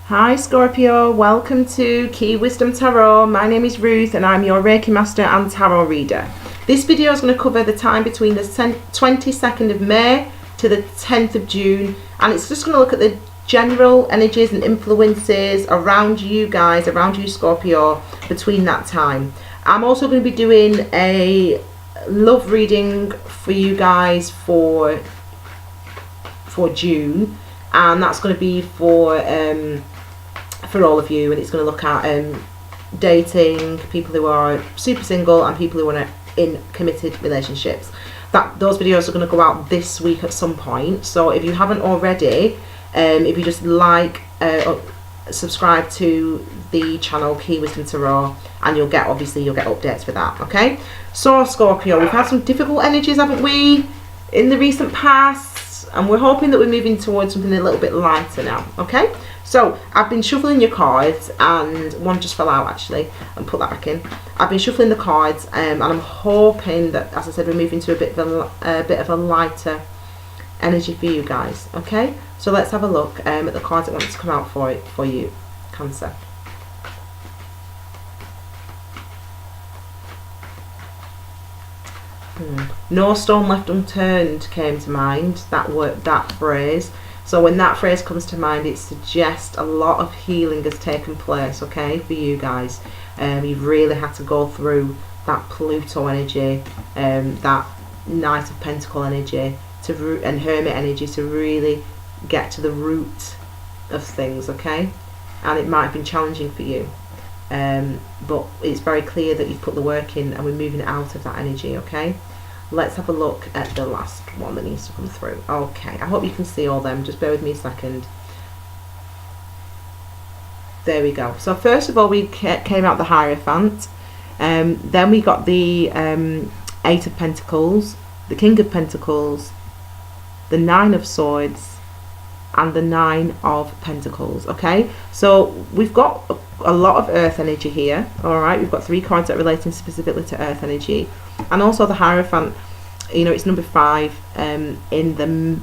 Hi Scorpio, welcome to Key Wisdom Tarot. My name is Ruth and I'm your Reiki Master and Tarot reader. This video is going to cover the time between the 22nd of May to the 10th of June, and it's just going to look at the general energies and influences around you guys, around you Scorpio, between that time. I'm also going to be doing a love reading for you guys for June, and that's going to be for all of you, and it's going to look at dating, people who are super single and people who are in committed relationships. Those videos are going to go out this week at some point, so if you haven't already, if you just subscribe to the channel Key Wisdom Tarot, and you'll get updates for that. Okay, so Scorpio, we've had some difficult energies, haven't we, in the recent past, and we're hoping that we're moving towards something a little bit lighter now. Okay, so I've been shuffling your cards, and one just fell out actually, and put that back in. I've been shuffling the cards, and I'm hoping that, as I said, we're moving to a bit of a lighter energy for you guys. Okay, so let's have a look at the cards that want to come out for you, Cancer. No stone left unturned came to mind, that phrase. So when that phrase comes to mind, it suggests a lot of healing has taken place, okay, for you guys. You've really had to go through that Pluto energy, that Knight of Pentacle energy, and Hermit energy to really get to the root of things, okay? And it might have been challenging for you, but it's very clear that you've put the work in, and we're moving out of that energy, okay? Let's have a look at the last one that needs to come through. Okay, I hope you can see all them. Just bear with me a second. There we go. So first of all, we came out the Hierophant. Then we got the Eight of Pentacles, the King of Pentacles, the Nine of Swords, and the Nine of Pentacles. Okay, so we've got a lot of earth energy here. All right, we've got 3 cards that are relating specifically to earth energy, and also the Hierophant, you know, it's number 5 in the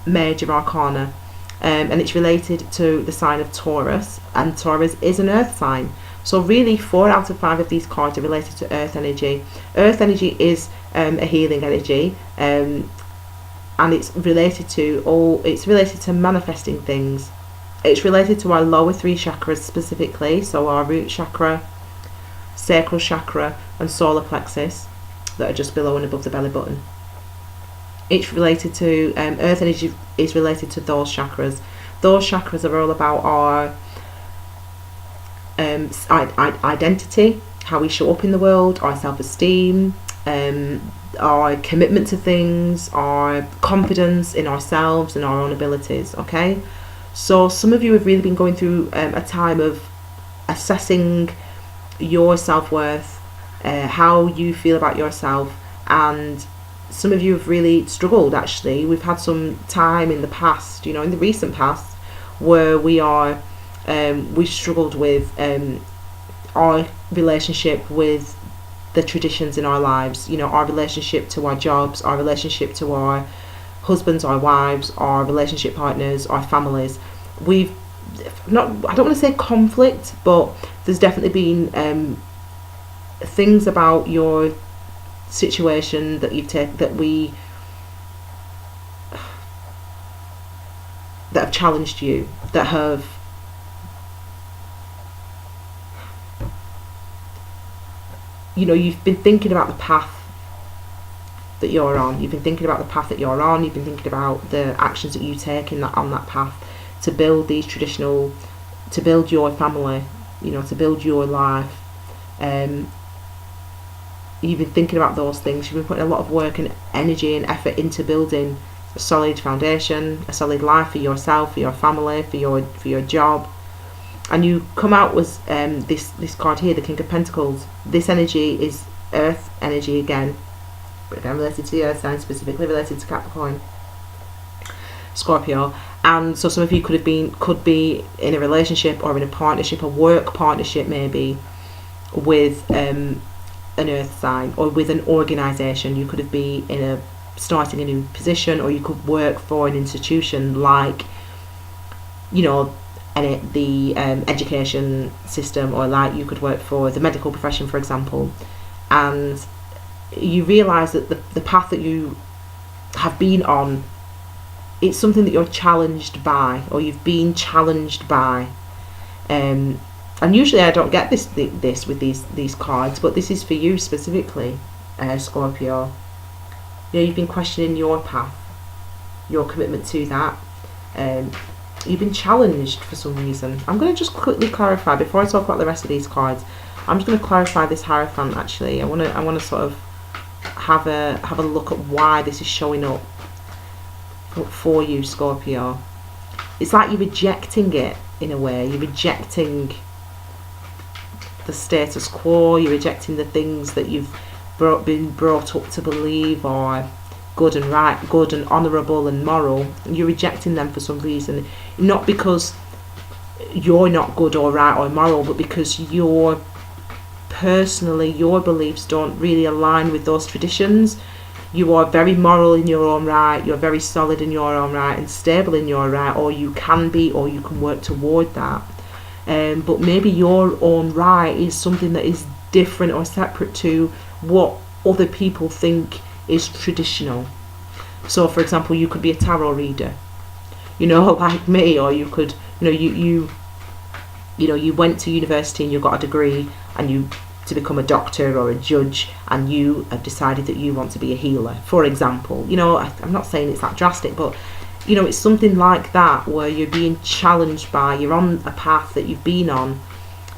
major arcana, and it's related to the sign of Taurus, and Taurus is an earth sign. So really 4 out of 5 of these cards are related to earth energy. Earth energy is a healing energy, and it's related to manifesting things. It's related to our lower 3 chakras specifically, so our root chakra, sacral chakra, and solar plexus, that are just below and above the belly button. It's related to earth energy is related to those chakras. Those chakras are all about our identity, how we show up in the world, our self-esteem, our commitment to things, our confidence in ourselves and our own abilities. Okay, so some of you have really been going through a time of assessing your self-worth, how you feel about yourself, and some of you have really struggled. Actually, we've had some time in the past, you know, in the recent past, where we've struggled with our relationship with the traditions in our lives, you know, our relationship to our jobs, our relationship to our husbands, our wives, our relationship partners, our families. We've not, I don't want to say conflict, but there's definitely been things about your situation that you've taken that have challenged you, that have you've been thinking about the path that you're on. You've been thinking about the path that you're on. You've been thinking about the actions that you take on that path to build to build your family, you know, to build your life. You've been thinking about those things. You've been putting a lot of work and energy and effort into building a solid foundation, a solid life for yourself, for your family, for your job. And you come out with this card here, the King of Pentacles. This energy is earth energy again, but again related to the earth sign, specifically related to Capricorn, Scorpio. And so some of you could be in a relationship or in a partnership, a work partnership maybe, with an earth sign, or with an organisation. You could be starting a new position, or you could work for an institution like, you know, the education system, or like you could work for the medical profession, for example, and you realise that the path that you have been on, it's something that you're challenged by, or you've been challenged by. And usually I don't get this with these cards, but this is for you specifically, Scorpio. You've been questioning your path, your commitment to that. You've been challenged for some reason. I'm going to just quickly clarify before I talk about the rest of these cards. I'm just going to clarify this Hierophant. Actually, I want to sort of have a look at why this is showing up for you, Scorpio. It's like you're rejecting it in a way. You're rejecting the status quo. You're rejecting the things that you've been brought up to believe are good and right, good and honourable and moral. You're rejecting them for some reason, not because you're not good or right or moral, but because your beliefs don't really align with those traditions. You are very moral in your own right, you're very solid in your own right and stable in your right, or you can be, or you can work toward that. But maybe your own right is something that is different or separate to what other people think is traditional. So for example, you could be a tarot reader, like me, or you could, you went to university and you got a degree and to become a doctor or a judge, and you have decided that you want to be a healer, for example. I'm not saying it's that drastic, but it's something like that, where you're being challenged by, you're on a path that you've been on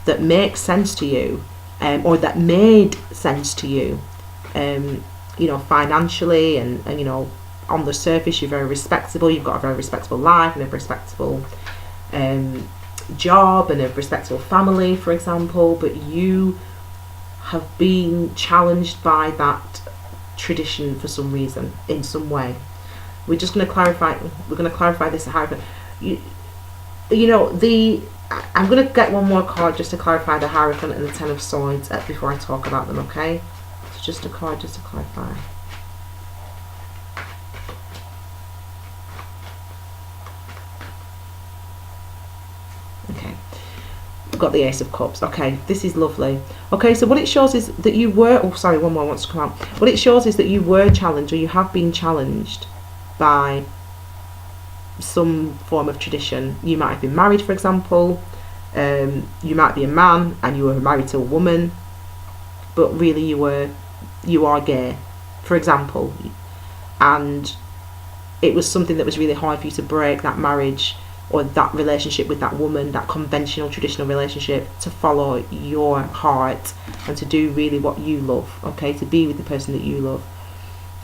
that makes sense to you, or that made sense to you, financially, and on the surface you're very respectable, you've got a very respectable life and a respectable job and a respectable family, for example, but you have been challenged by that tradition for some reason, in some way. We're going to clarify this. However, I'm going to get one more card just to clarify the Hierophant and the Ten of Swords before I talk about them, okay? So just a card just to clarify. Okay, we've got the Ace of Cups. Okay, this is lovely. Okay, so what it shows is that you were, one more wants to come out. What it shows is that you were challenged, or you have been challenged by some form of tradition. You might have been married, for example. You might be a man and you were married to a woman, but really you are gay, for example, and it was something that was really hard for you to break, that marriage or that relationship with that woman, that conventional traditional relationship, to follow your heart and to do really what you love, okay, to be with the person that you love.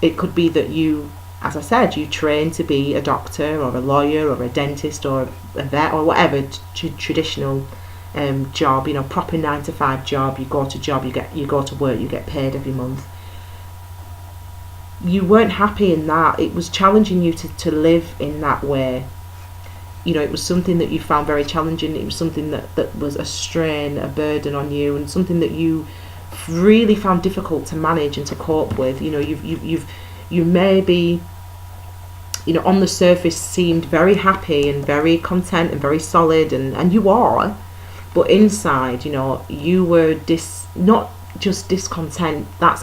It could be that you, as I said, you train to be a doctor or a lawyer or a dentist or a vet or whatever traditional job, proper 9-to-5 job. You go to work, you get paid every month. You weren't happy in that. It was challenging you to live in that way. It was something that you found very challenging. It was something that was a strain, a burden on you, and something that you really found difficult to manage and to cope with. You maybe, on the surface seemed very happy and very content and very solid, and you are, but inside, you were not just discontent. That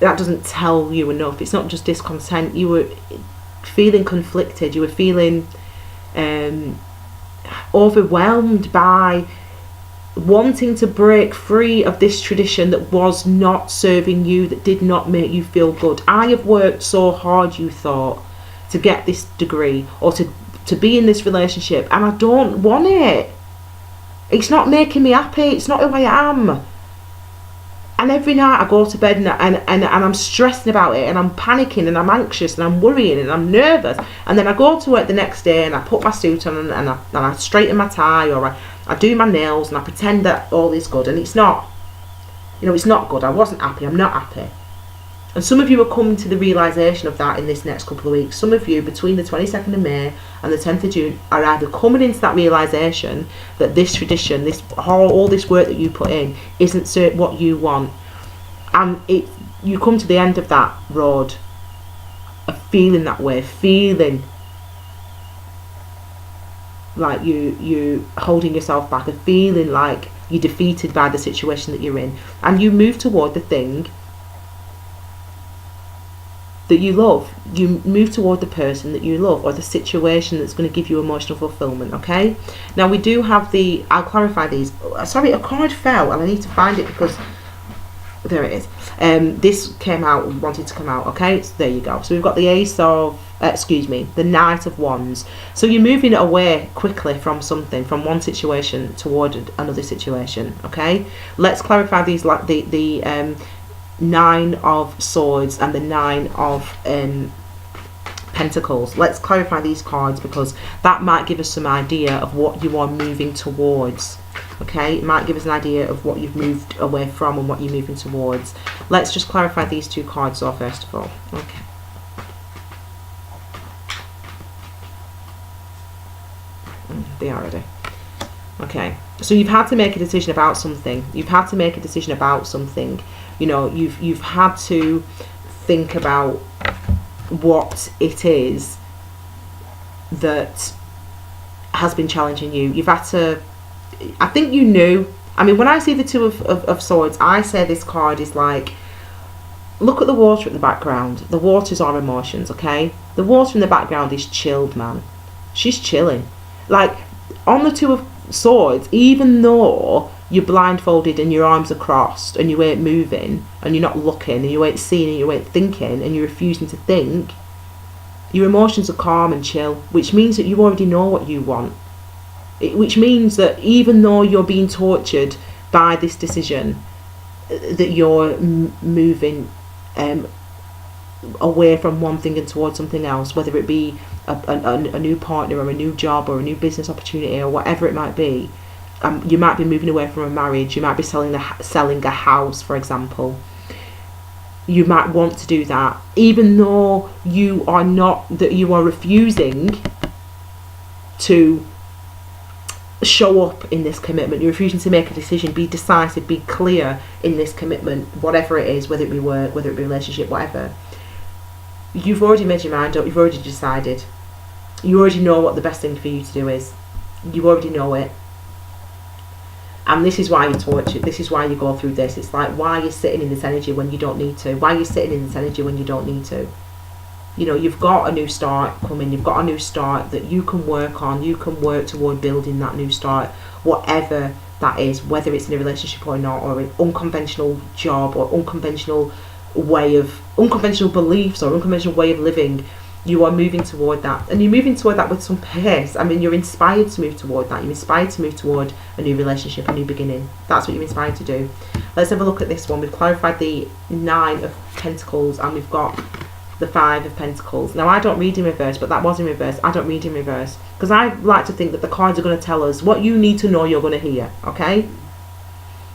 doesn't tell you enough. It's not just discontent. You were feeling conflicted. You were feeling overwhelmed by wanting to break free of this tradition that was not serving you, that did not make you feel good. I have worked so hard, you thought, to get this degree or to be in this relationship, and I don't want it. It's not making me happy. It's not who I am. And every night I go to bed and I'm stressing about it, and I'm panicking and I'm anxious and I'm worrying and I'm nervous, and then I go to work the next day and I put my suit on and I straighten my tie, or I do my nails and I pretend that all is good, and it's not. It's not good. I wasn't happy. I'm not happy. And some of you are coming to the realisation of that in this next couple of weeks. Some of you, between the 22nd of May and the 10th of June, are either coming into that realisation that this tradition, all this work that you put in, isn't what you want. And you come to the end of that road of feeling that way, feeling like you holding yourself back, and feeling like you're defeated by the situation that you're in, and you move toward the thing that you love. You move toward the person that you love, or the situation that's going to give you emotional fulfillment. Okay, now we do have the, I'll clarify these. Sorry, a card fell and I need to find it because there it is. This came out, wanted to come out. Okay, so there you go. So we've got the Ace of the Knight of Wands. So you're moving away quickly from something, from one situation toward another situation. Okay, let's clarify these, like the Nine of Swords and the Nine of Pentacles. Let's clarify these cards because that might give us some idea of what you are moving towards. Okay, it might give us an idea of what you've moved away from and what you're moving towards. Let's just clarify these two cards off first of all. Okay. They are ready. Okay, so you've had to make a decision about something. You've had to make a decision about something. You know, you've had to think about what it is that has been challenging you. You've had to, I think you knew. I mean, when I see the Two of Swords, I say this card is like, look at the water at the background. The water's our emotions, okay? The water in the background is chilled, man. She's chilling. Like, on the Two of Swords, even though you're blindfolded and your arms are crossed and you ain't moving and you're not looking and you ain't seeing and you ain't thinking and you're refusing to think, your emotions are calm and chill, which means that you already know what you want. Which means that even though you're being tortured by this decision, that you're moving away from one thing and towards something else, whether it be a new partner or a new job or a new business opportunity or whatever it might be. You might be moving away from a marriage. You might be selling a house, for example. You might want to do that, even though you are refusing to show up in this commitment. You're refusing to make a decision, be decisive, be clear in this commitment, whatever it is, whether it be work, whether it be relationship, whatever. You've already made your mind up. You've already decided. You already know what the best thing for you to do is. You already know it. And this is why you're tortured. This is why you go through this. It's like, why you're sitting in this energy when you don't need to. Why you're sitting in this energy when you don't need to. You know, you've got a new start coming. You've got a new start that you can work on. You can work toward building that new start, whatever that is, whether it's in a relationship or not, or an unconventional job, or unconventional beliefs or unconventional way of living. You are moving toward that, and you're moving toward that with some pace. I mean, you're inspired to move toward that. You're inspired to move toward a new relationship, a new beginning. That's what you're inspired to do. Let's have a look at this one. We've clarified the Nine of Pentacles and we've got the Five of Pentacles. Now, I don't read in reverse, but that was in reverse. I don't read in reverse because I like to think that the cards are going to tell us what you need to know you're going to hear, okay?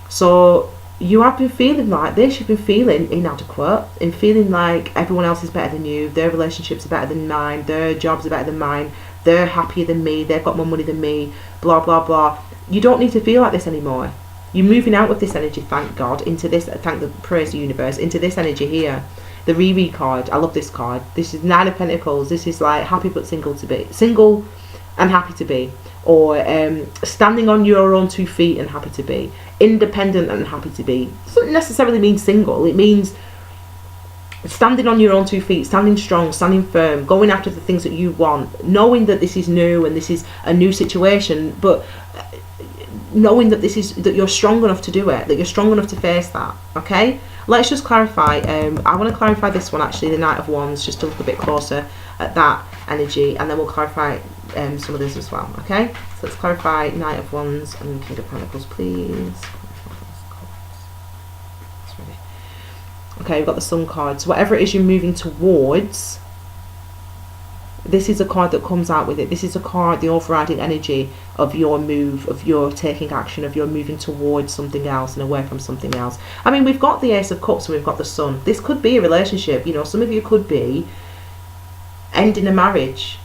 So you have been feeling like this. You've been feeling inadequate and feeling like everyone else is better than you. Their relationships are better than mine. Their jobs are better than mine. They're happier than me. They've got more money than me. Blah, blah, blah. You don't need to feel like this anymore. You're moving out of this energy, thank God, into this, praise the universe, into this energy here. The Riri card. I love this card. This is Nine of Pentacles. This is like happy but single to be. Single and happy to be. Or standing on your own 2 feet and happy to be. Independent and happy to be. Doesn't necessarily mean single. It means standing on your own 2 feet, standing strong, standing firm, going after the things that you want, knowing that this is new and this is a new situation, but knowing that that you're strong enough to do it, that you're strong enough to face that. Okay, let's just clarify. I want to clarify this one actually, the Knight of Wands, just to look a bit closer at that energy, and then we'll clarify some of this as well. Okay, so let's clarify Knight of Wands and King of Pentacles, please. Okay, we've got the Sun card. So whatever it is you're moving towards, this is a card that comes out with it. This is a card, the overriding energy of your move, of your taking action, of your moving towards something else and away from something else. I mean, we've got the Ace of Cups and we've got the Sun. This could be a relationship. You know, some of you could be ending a marriage.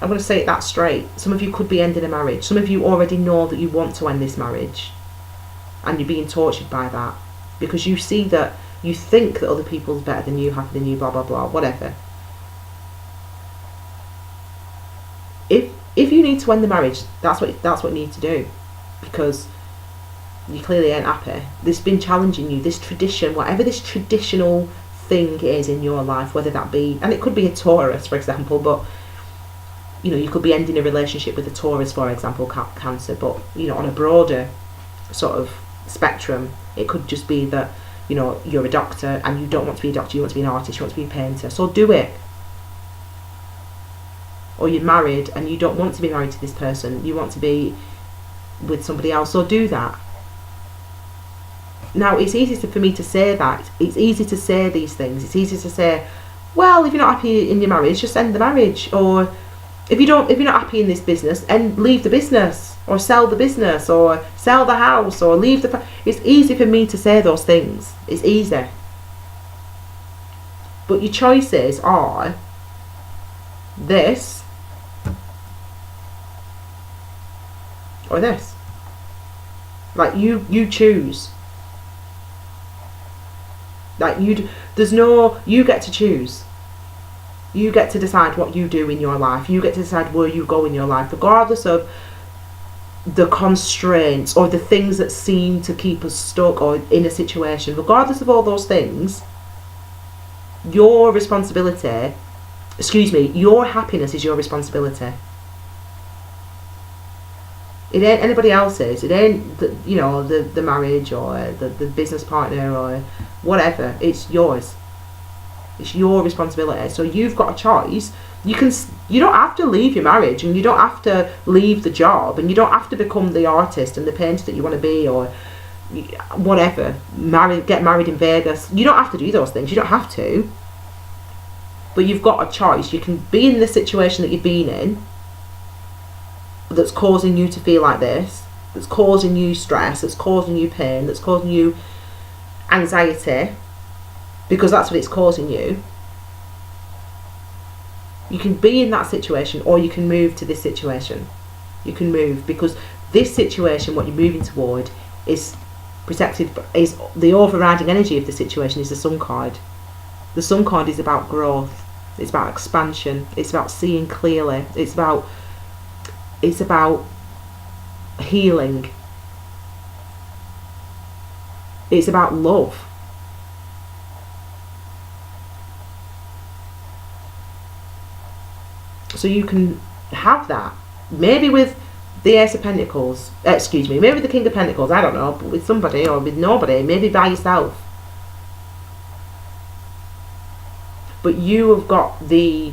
I'm going to say it that straight. Some of you could be ending a marriage. Some of you already know that you want to end this marriage and you're being tortured by that because you see that, you think that other people's better than you, happier than you, blah, blah, blah, whatever. if you need to end the marriage, that's what you need to do, because you clearly ain't happy. This has been challenging you, this tradition, whatever this traditional thing is in your life, whether that be, and it could be a Taurus, for example, but you know, you could be ending a relationship with a Taurus, for example, Cancer, but you know, on a broader sort of spectrum, it could just be that, you know, you're a doctor and you don't want to be a doctor, you want to be an artist, you want to be a painter, so do it. Or you're married and you don't want to be married to this person, you want to be with somebody else, so do that. Now, it's easy for me to say that. It's easy to say these things. It's easy to say, well, if you're not happy in your marriage, just end the marriage. Or if you're not happy in this business, and leave the business, or sell the business, or sell the house, or leave the. It's easy for me to say those things. It's easy. But your choices are this or this. Like you choose. Like you get to choose. You get to decide what you do in your life. You get to decide where you go in your life, regardless of the constraints or the things that seem to keep us stuck or in a situation. Regardless of all those things, your happiness is your responsibility. It ain't anybody else's. It ain't the marriage or the business partner or whatever. It's yours. It's your responsibility. So you've got a choice. You don't have to leave your marriage, and you don't have to leave the job, and you don't have to become the artist and the painter that you want to be, or whatever. Get married in Vegas. You don't have to do those things. You don't have to. But you've got a choice. You can be in the situation that you've been in, that's causing you to feel like this, that's causing you stress, that's causing you pain, that's causing you anxiety, because that's what it's causing you. You can be in that situation, or you can move to this situation. You can move, because this situation, what you're moving toward, is protected, is the overriding energy of the situation is the Sun card. The Sun card is about growth, it's about expansion, it's about seeing clearly, it's about healing, it's about love. So you can have that, maybe with the Ace of Pentacles, maybe with the King of Pentacles, I don't know, but with somebody or with nobody, maybe by yourself. But you have got the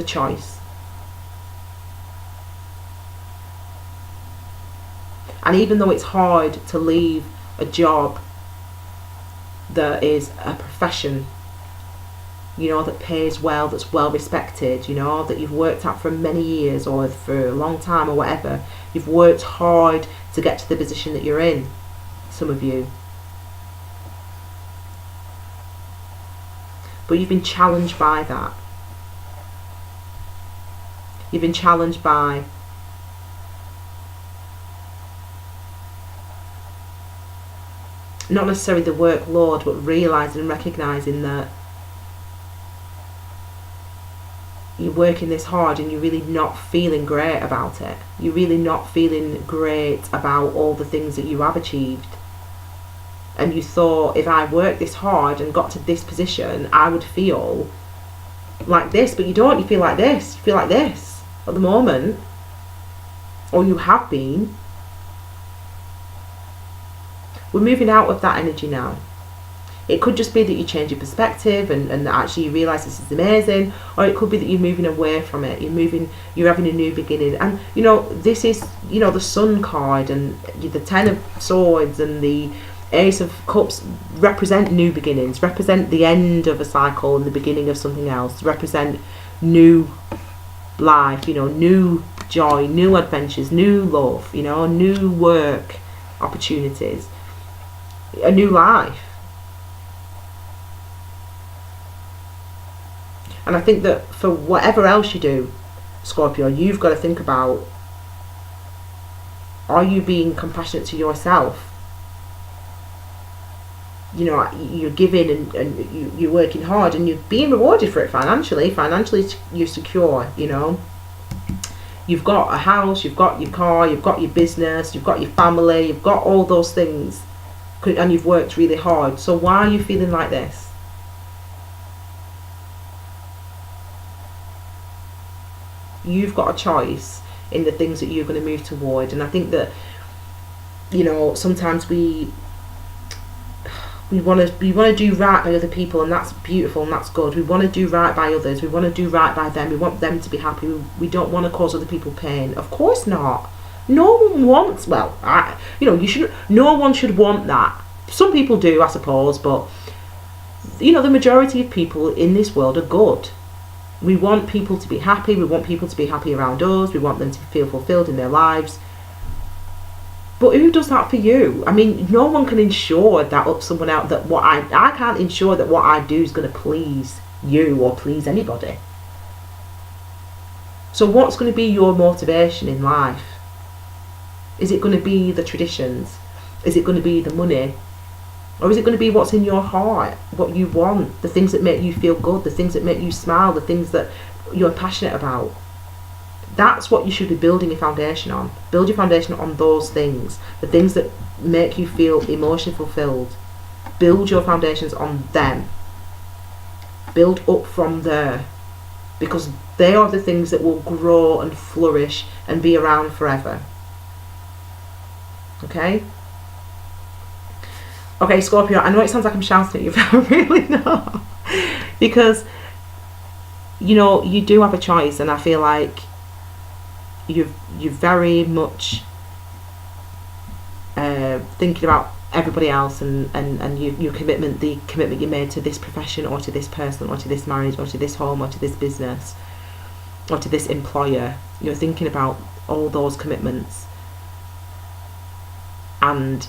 choice. And even though it's hard to leave a job that is a profession, that pays well, that's well respected, that you've worked at for many years or for a long time or whatever, you've worked hard to get to the position that you're in, some of you. But you've been challenged by that. You've been challenged by not necessarily the workload, but realising and recognising that you're working this hard and you're really not feeling great about it. You're really not feeling great about all the things that you have achieved. And you thought, if I worked this hard and got to this position, I would feel like this. But you don't. You feel like this. You feel like this at the moment. Or you have been. We're moving out of that energy now. It could just be that you change your perspective and that actually you realise this is amazing, or it could be that you're moving away from it. You're having a new beginning. And this is the Sun card and the Ten of Swords and the Ace of Cups represent new beginnings, represent the end of a cycle and the beginning of something else, represent new life, new joy, new adventures, new love, new work opportunities, a new life. And I think that for whatever else you do, Scorpio, you've got to think about, are you being compassionate to yourself? you know, you're giving and you're working hard and you're being rewarded for it financially. Financially, you're secure, you know. You've got a house, you've got your car, you've got your business, you've got your family, you've got all those things, and you've worked really hard. So why are you feeling like this? You've got a choice in the things that you're going to move toward. And I think that, you know, sometimes we want to do right by other people, and that's beautiful and that's good. We want to do right by others. We want to do right by them. We want them to be happy. We don't want to cause other people pain. Of course not. No one wants, well, you should. No one should want that. Some people do, I suppose, but you know, the majority of people in this world are good. We want people to be happy. We want people to be happy around us. We want them to feel fulfilled in their lives. But who does that for you? I mean, no one can ensure that up someone else, that what I can't ensure that what I do is going to please you or please anybody. So what's going to be your motivation in life? Is it going to be the traditions? Is it going to be the money? Or is it going to be what's in your heart, what you want, the things that make you feel good, the things that make you smile, the things that you're passionate about? That's what you should be building your foundation on. Build your foundation on those things, the things that make you feel emotionally fulfilled. Build your foundations on them. Build up from there, because they are the things that will grow and flourish and be around forever. Okay? Okay, Scorpio, I know it sounds like I'm shouting at you, but I'm really not. Because, you know, you do have a choice, and I feel like you're very much thinking about everybody else and your commitment, the commitment you made to this profession or to this person or to this marriage or to this home or to this business or to this employer. You're thinking about all those commitments, and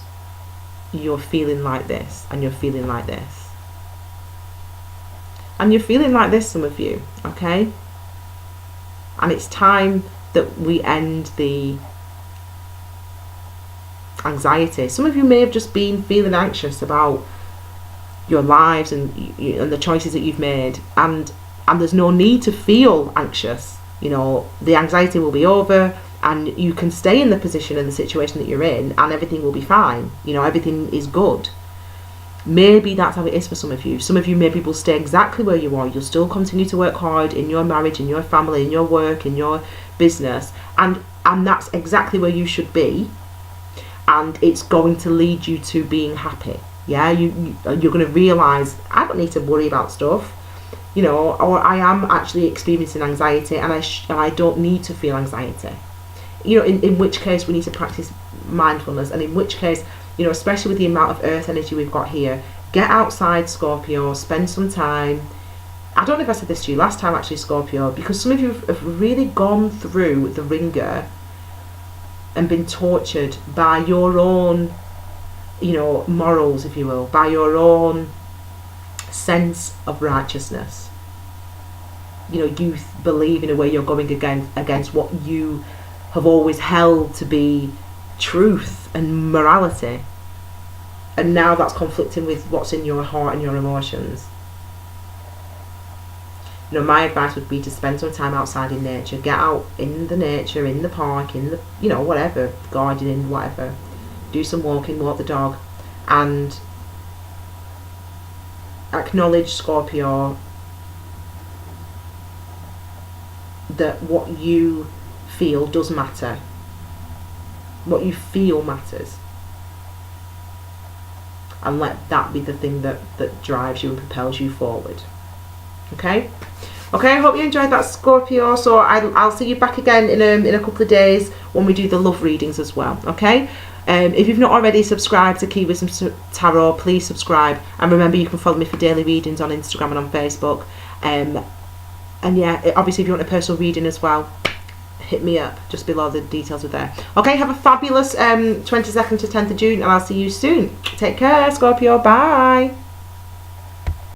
you're feeling like this, and you're feeling like this, and you're feeling like this, some of you, okay? And it's time that we end the anxiety. Some of you may have just been feeling anxious about your lives and the choices that you've made, and there's no need to feel anxious. You know, the anxiety will be over, and you can stay in the position and the situation that you're in, and everything will be fine. You know, everything is good. Maybe that's how it is for some of you. Some of you maybe will stay exactly where you are. You'll still continue to work hard in your marriage, in your family, in your work, in your business, and that's exactly where you should be, and it's going to lead you to being happy. Yeah, you're going to realize, I don't need to worry about stuff, you know, or I am actually experiencing anxiety, and I don't need to feel anxiety. You know, in which case we need to practice mindfulness, and in which case, you know, especially with the amount of earth energy we've got here, get outside, Scorpio, spend some time. I don't know if I said this to you last time, actually, Scorpio, because some of you have really gone through the ringer and been tortured by your own, you know, morals, if you will, by your own sense of righteousness. You know, you believe in a way you're going against what you have always held to be truth and morality, and now that's conflicting with what's in your heart and your emotions. You know, my advice would be to spend some time outside in nature. Get out in the nature, in the park, in the, you know, whatever, gardening, whatever. Do some walking, walk the dog, and acknowledge, Scorpio, that what you feel does matter. What you feel matters, and let that be the thing that drives you and propels you forward. Okay, I hope you enjoyed that, Scorpio. So I'll see you back again in a couple of days when we do the love readings as well. Okay, if you've not already subscribed to Key Wisdom Tarot, please subscribe, and remember you can follow me for daily readings on Instagram and on Facebook. And yeah, obviously if you want a personal reading as well, hit me up, just below, the details are there. Okay, have a fabulous 22nd to 10th of June, and I'll see you soon. Take care, Scorpio. Bye.